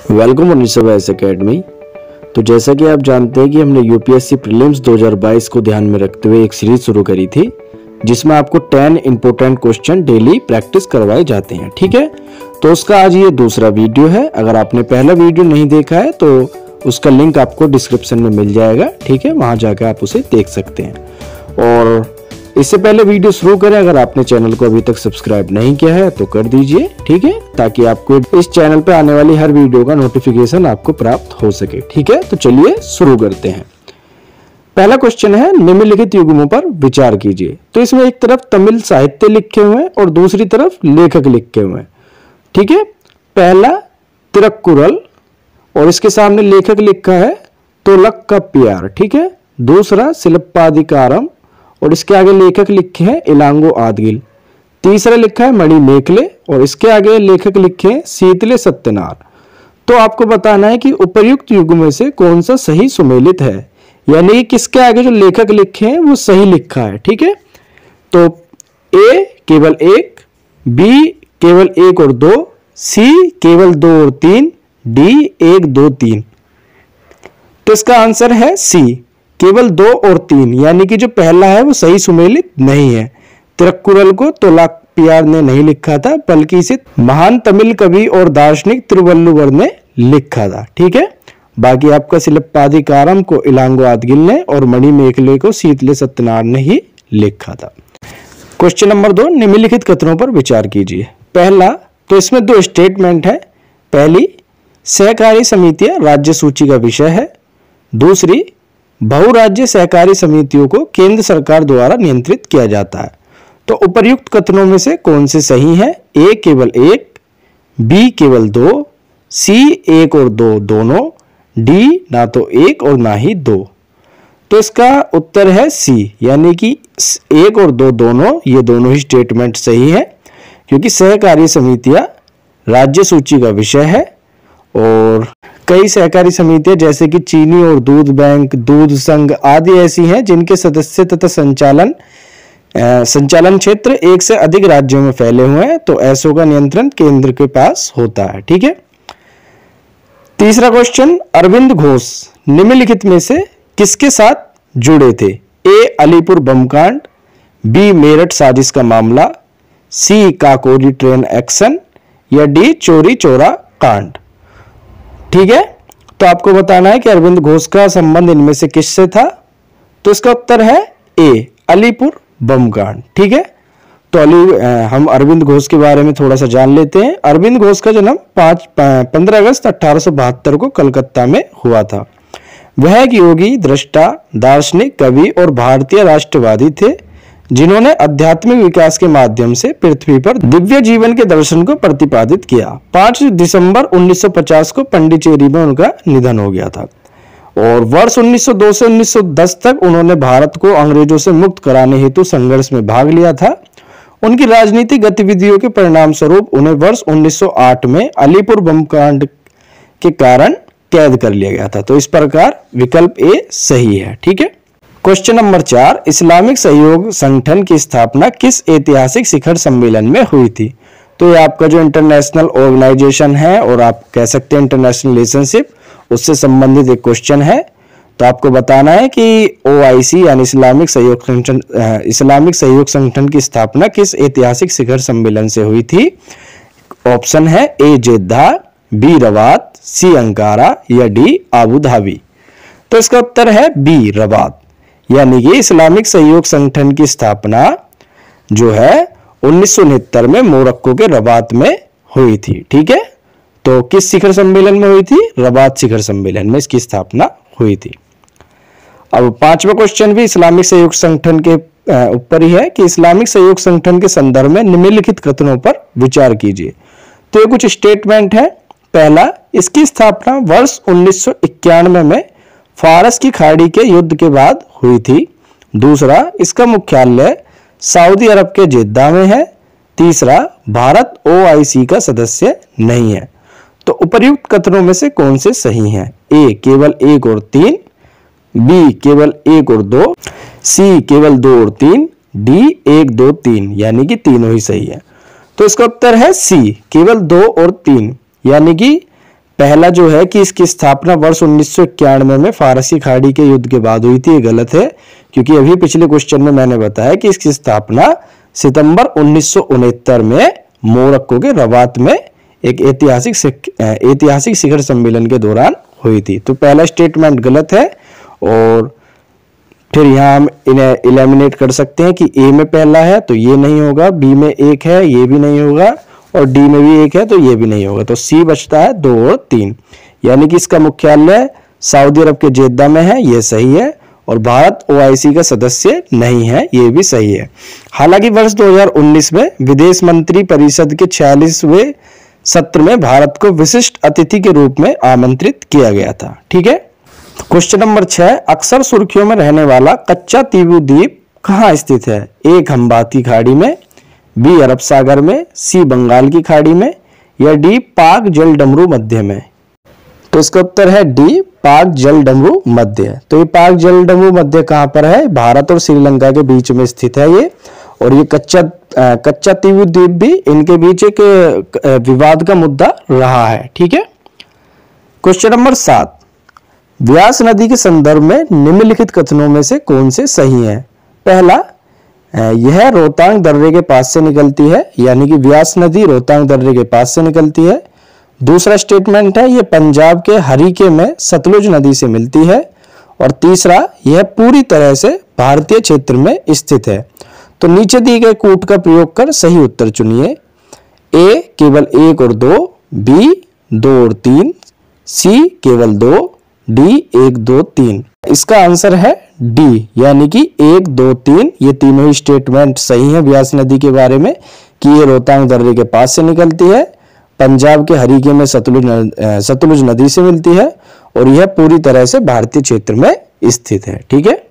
Welcome 1922 academy. तो जैसा कि आप जानते हैं कि हमने यूपीएससी प्रीलिम्स 2022 को ध्यान में रखते हुए एक सीरीज शुरू करी थी जिसमें आपको 10 इंपॉर्टेंट क्वेश्चन डेली प्रैक्टिस करवाए जाते हैं। ठीक है, तो उसका आज ये दूसरा वीडियो है। अगर आपने पहला वीडियो नहीं देखा है तो उसका लिंक आपको डिस्क्रिप्शन में मिल जाएगा। ठीक है, वहां जाकर आप उसे देख सकते हैं। और इससे पहले वीडियो शुरू करें, अगर आपने चैनल को अभी तक सब्सक्राइब नहीं किया है तो कर दीजिए। ठीक है, ताकि आपको इस चैनल पे आने वाली हर वीडियो का नोटिफिकेशन आपको प्राप्त हो सके। ठीक है, तो चलिए शुरू करते हैं। पहला क्वेश्चन है, निम्नलिखित युग्मों पर विचार कीजिए। तो इसमें एक तरफ तमिल साहित्य लिखे हुए हैं और दूसरी तरफ लेखक लिखे हुए हैं। ठीक है, पहला तिरुक्कुरल और इसके सामने लेखक लिखा है तोलक का प्यार। ठीक है, दूसरा शिल्पाधिकारम और इसके आगे लेखक लिखे हैं इलांगो आदगिल। तीसरा लिखा है मणि मेखले और इसके आगे लेखक लिखे हैं शीतले सत्यनार। तो आपको बताना है कि उपर्युक्त युग में से कौन सा सही सुमेलित है, यानी किसके आगे जो लेखक लिखे हैं वो सही लिखा है। ठीक है, तो ए केवल एक, बी केवल एक और दो, सी केवल दो और तीन, डी एक दो तीन। तो इसका आंसर है सी, केवल दो और तीन, यानी कि जो पहला है वो सही सुमेलित नहीं है। तिरुक्कुरल को तोलाक पियार ने नहीं लिखा था, बल्कि इसे महान तमिल कवि और दार्शनिक तिरुवल्लुवर ने लिखा था। ठीक है, बाकी आपका शिल्पाधिकारम को इलांगो आदगिल ने और मणि मेखले को शीतले सत्यनारायण ने ही लिखा था। क्वेश्चन नंबर 2, निम्नलिखित कथनों पर विचार कीजिए। पहला, तो इसमें दो स्टेटमेंट है। पहली, सहकारी समितियां राज्य सूची का विषय है। दूसरी, बहुराज्य सहकारी समितियों को केंद्र सरकार द्वारा नियंत्रित किया जाता है। तो उपर्युक्त कथनों में से कौन से सही हैं? ए केवल एक, बी केवल दो, सी एक और दो दोनों, डी ना तो एक और ना ही दो। तो इसका उत्तर है सी, यानी कि एक और दो दोनों, ये दोनों ही स्टेटमेंट सही है, क्योंकि सहकारी समितियां राज्य सूची का विषय है। और कई सहकारी समितियां जैसे कि चीनी और दूध बैंक, दूध संघ आदि ऐसी हैं जिनके सदस्य तथा संचालन क्षेत्र एक से अधिक राज्यों में फैले हुए हैं। तो ऐसों का नियंत्रण केंद्र के पास होता है। ठीक है, तीसरा क्वेश्चन, अरविंद घोष निम्नलिखित में से किसके साथ जुड़े थे? ए अलीपुर बम कांड, बी मेरठ साजिश का मामला, सी काकोरी ट्रेन एक्शन, या डी चोरी चोरा कांड। ठीक है, तो आपको बताना है कि अरविंद घोष का संबंध इनमें से किससे था। तो इसका उत्तर है ए अलीपुर बम कांड। ठीक है, तो हम अरविंद घोष के बारे में थोड़ा सा जान लेते हैं। अरविंद घोष का जन्म 15 अगस्त 1872 को कलकत्ता में हुआ था। वह एक योगी, दृष्टा, दार्शनिक, कवि और भारतीय राष्ट्रवादी थे जिन्होंने आध्यात्मिक विकास के माध्यम से पृथ्वी पर दिव्य जीवन के दर्शन को प्रतिपादित किया। 5 दिसंबर 1950 को पंडिचेरी में उनका निधन हो गया था और वर्ष 1902 से 1910 तक उन्होंने भारत को अंग्रेजों से मुक्त कराने हेतु संघर्ष में भाग लिया था। उनकी राजनीतिक गतिविधियों के परिणाम स्वरूप उन्हें वर्ष 1908 में अलीपुर बम कांड के कारण कैद कर लिया गया था। तो इस प्रकार विकल्प ए सही है। ठीक है, क्वेश्चन नंबर 4, इस्लामिक सहयोग संगठन की स्थापना किस ऐतिहासिक शिखर सम्मेलन में हुई थी? तो ये आपका जो इंटरनेशनल ऑर्गेनाइजेशन है और आप कह सकते हैं इंटरनेशनल रिलेशनशिप, उससे संबंधित एक क्वेश्चन है। तो आपको बताना है कि OIC यानी इस्लामिक सहयोग संगठन की स्थापना किस ऐतिहासिक शिखर सम्मेलन से हुई थी? ऑप्शन है ए जेद्दा, बी रवात, सी अंकारा, या डी आबू धाबी। तो इसका उत्तर है बी रवात, यानी कि इस्लामिक सहयोग संगठन की स्थापना जो है 1969 में मोरक्को के रबात में हुई थी। ठीक है, तो किस शिखर सम्मेलन में हुई थी? रबात शिखर सम्मेलन में इसकी स्थापना हुई थी। अब पांचवा क्वेश्चन भी इस्लामिक सहयोग संगठन के ऊपर ही है कि इस्लामिक सहयोग संगठन के संदर्भ में निम्नलिखित कथनों पर विचार कीजिए। तो ये कुछ स्टेटमेंट है। पहला, इसकी स्थापना वर्ष 1991 में फारस की खाड़ी के युद्ध के बाद हुई थी। दूसरा, इसका मुख्यालय सऊदी अरब के जेद्दा में है। तीसरा, भारत OIC का सदस्य नहीं है। तो उपर्युक्त कथनों में से कौन से सही हैं? ए केवल एक और तीन, बी केवल एक और दो, सी केवल दो और तीन, डी एक दो तीन, यानी कि तीनों ही सही है। तो इसका उत्तर है सी, केवल दो और तीन, यानी कि पहला जो है कि इसकी स्थापना वर्ष 1991 में फारसी खाड़ी के युद्ध के बाद हुई थी, ये गलत है, क्योंकि अभी पिछले क्वेश्चन में मैंने बताया कि इसकी स्थापना सितंबर 1969 में मोरक्को के रबात में एक ऐतिहासिक शिखर सम्मेलन के दौरान हुई थी। तो पहला स्टेटमेंट गलत है, और फिर यहाँ हम इन्हें एलिमिनेट कर सकते हैं कि ए में पहला है तो ये नहीं होगा, बी में एक है ये भी नहीं होगा, और डी में भी एक है तो ये भी नहीं होगा। तो सी बचता है 2 और 3, यानी कि इसका मुख्यालय सऊदी अरब के जेद्दा में है, ये सही है, और भारत ओआईसी का सदस्य नहीं है, ये भी सही है। हालांकि वर्ष 2019 में विदेश मंत्री परिषद के 46वें सत्र में भारत को विशिष्ट अतिथि के रूप में आमंत्रित किया गया था। ठीक है। क्वेश्चन नंबर 6, अक्सर सुर्खियों में रहने वाला कच्चा तीवु द्वीप कहाँ स्थित है? ए खंबात की खाड़ी में, बी अरब सागर में, सी बंगाल की खाड़ी में, या डी पाक जल डमरू मध्य में। तो इसका उत्तर है डी पाक जल डमरू मध्य। तो ये पाक जल डमरू मध्य कहाँ पर है? भारत और श्रीलंका के बीच में स्थित है ये, और ये कच्चा तीवु द्वीप भी इनके बीच एक विवाद का मुद्दा रहा है। ठीक है। क्वेश्चन नंबर 7, व्यास नदी के संदर्भ में निम्नलिखित कथनों में से कौन से सही हैं? पहला, यह रोहतांग दर्रे के पास से निकलती है, यानी कि व्यास नदी रोहतांग दर्रे के पास से निकलती है। दूसरा स्टेटमेंट है, यह पंजाब के हरीके में सतलुज नदी से मिलती है। और तीसरा, यह पूरी तरह से भारतीय क्षेत्र में स्थित है। तो नीचे दिए गए कूट का प्रयोग कर सही उत्तर चुनिए। ए केवल 1 और 2, बी 2 और 3, सी केवल 2, डी 1 2 3। इसका आंसर है डी, यानी कि 1 2 3, ये तीनों ही स्टेटमेंट सही है व्यास नदी के बारे में, कि ये रोहतांग दर्रे के पास से निकलती है, पंजाब के हरीके में सतलुज नदी से मिलती है, और यह पूरी तरह से भारतीय क्षेत्र में स्थित है। ठीक है।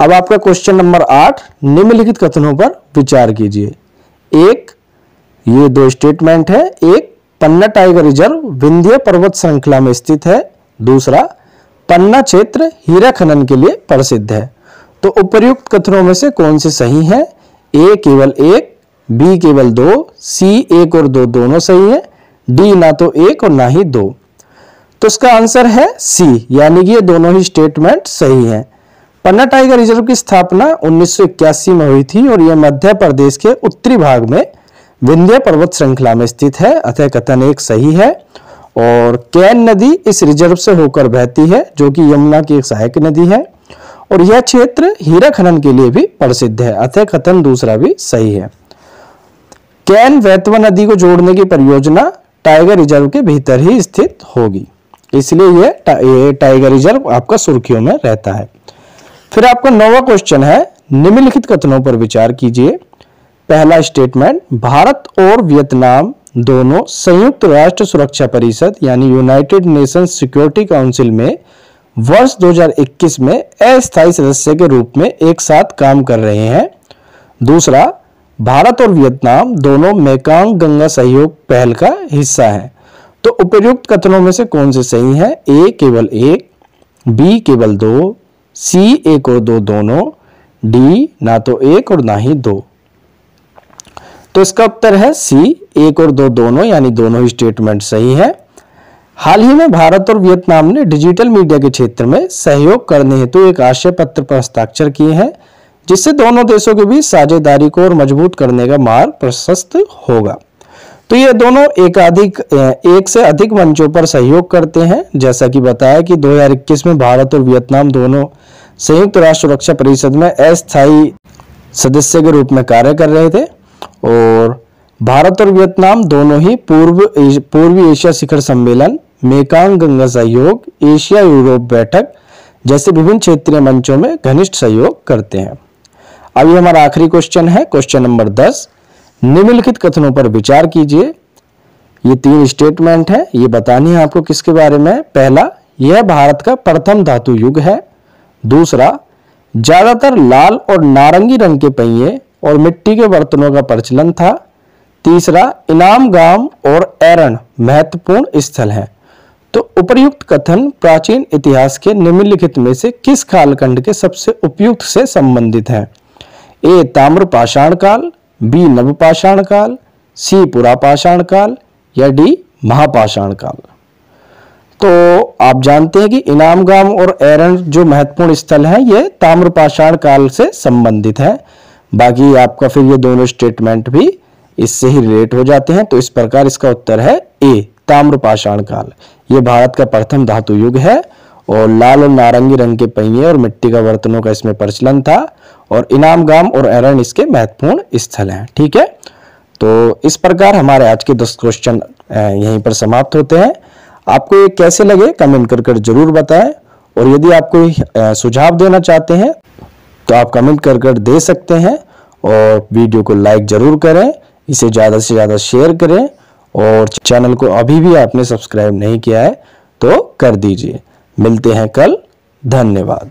अब आपका क्वेश्चन नंबर 8, निम्नलिखित कथनों पर विचार कीजिए। एक, ये 2 स्टेटमेंट है। एक, पन्ना टाइगर रिजर्व विंध्य पर्वत श्रृंखला में स्थित है। दूसरा, पन्ना क्षेत्र हीरा खनन के लिए प्रसिद्ध है। तो उपर्युक्त कथनों में से कौन से सही हैं? ए केवल 1, बी केवल 2, सी 1 और 2 दोनों सही है, डी ना तो 1 और ना ही 2। तो इसका आंसर है सी, यानी कि ये दोनों ही स्टेटमेंट सही हैं। पन्ना टाइगर रिजर्व की स्थापना 1981 में हुई थी, और यह मध्य प्रदेश के उत्तरी भाग में विंध्य पर्वत श्रृंखला में स्थित है, अतः कथन 1 सही है। और कैन नदी इस रिजर्व से होकर बहती है, जो कि यमुना की एक सहायक नदी है, और यह क्षेत्र हीरा खनन के लिए भी प्रसिद्ध है, अतः कथन दूसरा भी सही है। कैन बेतवा नदी को जोड़ने की परियोजना टाइगर रिजर्व के भीतर ही स्थित होगी, इसलिए यह टाइगर रिजर्व आपका सुर्खियों में रहता है। फिर आपका 9वां क्वेश्चन है, निम्नलिखित कथनों पर विचार कीजिए। पहला स्टेटमेंट, भारत और वियतनाम दोनों संयुक्त राष्ट्र सुरक्षा परिषद यानी यूनाइटेड नेशंस सिक्योरिटी काउंसिल में वर्ष 2021 में अस्थायी सदस्य के रूप में एक साथ काम कर रहे हैं। दूसरा, भारत और वियतनाम दोनों मेकांग गंगा सहयोग पहल का हिस्सा हैं। तो उपर्युक्त कथनों में से कौन से सही हैं? ए केवल 1, बी केवल 2, सी 1 और 2 दोनों, डी ना तो 1 और ना ही 2। तो इसका उत्तर है सी, 1 और 2 दोनों, यानी दोनों ही स्टेटमेंट सही है। हाल ही में भारत और वियतनाम ने डिजिटल मीडिया के क्षेत्र में सहयोग करने हेतु एक आशय पत्र पर हस्ताक्षर किए हैं, जिससे दोनों देशों के बीच साझेदारी को और मजबूत करने का मार्ग प्रशस्त होगा। तो ये दोनों एक से अधिक मंचों पर सहयोग करते हैं। जैसा कि बताया कि 2021 में भारत और वियतनाम दोनों संयुक्त राष्ट्र सुरक्षा परिषद में अस्थायी सदस्य के रूप में कार्य कर रहे थे, और भारत और वियतनाम दोनों ही पूर्वी एशिया शिखर सम्मेलन, मेकांग गंगा सहयोग, एशिया यूरोप बैठक जैसे विभिन्न क्षेत्रीय मंचों में घनिष्ठ सहयोग करते हैं। अभी हमारा आखिरी क्वेश्चन है, क्वेश्चन नंबर 10, निम्नलिखित कथनों पर विचार कीजिए। ये 3 स्टेटमेंट है, ये बतानी है आपको किसके बारे में। पहला, यह भारत का प्रथम धातु युग है। दूसरा, ज्यादातर लाल और नारंगी रंग के पहिए और मिट्टी के बर्तनों का प्रचलन था। तीसरा, इनाम गांव और एरण महत्वपूर्ण स्थल है। तो उपर्युक्त कथन प्राचीन इतिहास के निम्नलिखित में से किस कालखंड के सबसे उपयुक्त से संबंधित है? ए ताम्रपाषाण काल, बी नवपाषाण काल, सी पुरापाषाण काल, या डी महापाषाण काल। तो आप जानते हैं कि इनामगाम और एरन जो महत्वपूर्ण स्थल हैं ये ताम्रपाषाण काल से संबंधित है। बाकी आपका फिर ये दोनों स्टेटमेंट भी इससे ही रिलेट हो जाते हैं। तो इस प्रकार इसका उत्तर है ए, ताम्रपाषाण काल। ये भारत का प्रथम धातु युग है और लाल और नारंगी रंग के पहिए और मिट्टी का बर्तनों का इसमें प्रचलन था और इनामगाम और एरन इसके महत्वपूर्ण स्थल हैं। ठीक है, तो इस प्रकार हमारे आज के 10 क्वेश्चन यहीं पर समाप्त होते हैं। आपको ये कैसे लगे कमेंट कर जरूर बताएं और यदि आप कोई सुझाव देना चाहते हैं तो आप कमेंट कर दे सकते हैं और वीडियो को लाइक जरूर करें, इसे ज़्यादा से ज़्यादा शेयर करें और चैनल को अभी भी आपने सब्सक्राइब नहीं किया है तो कर दीजिए। मिलते हैं कल, धन्यवाद।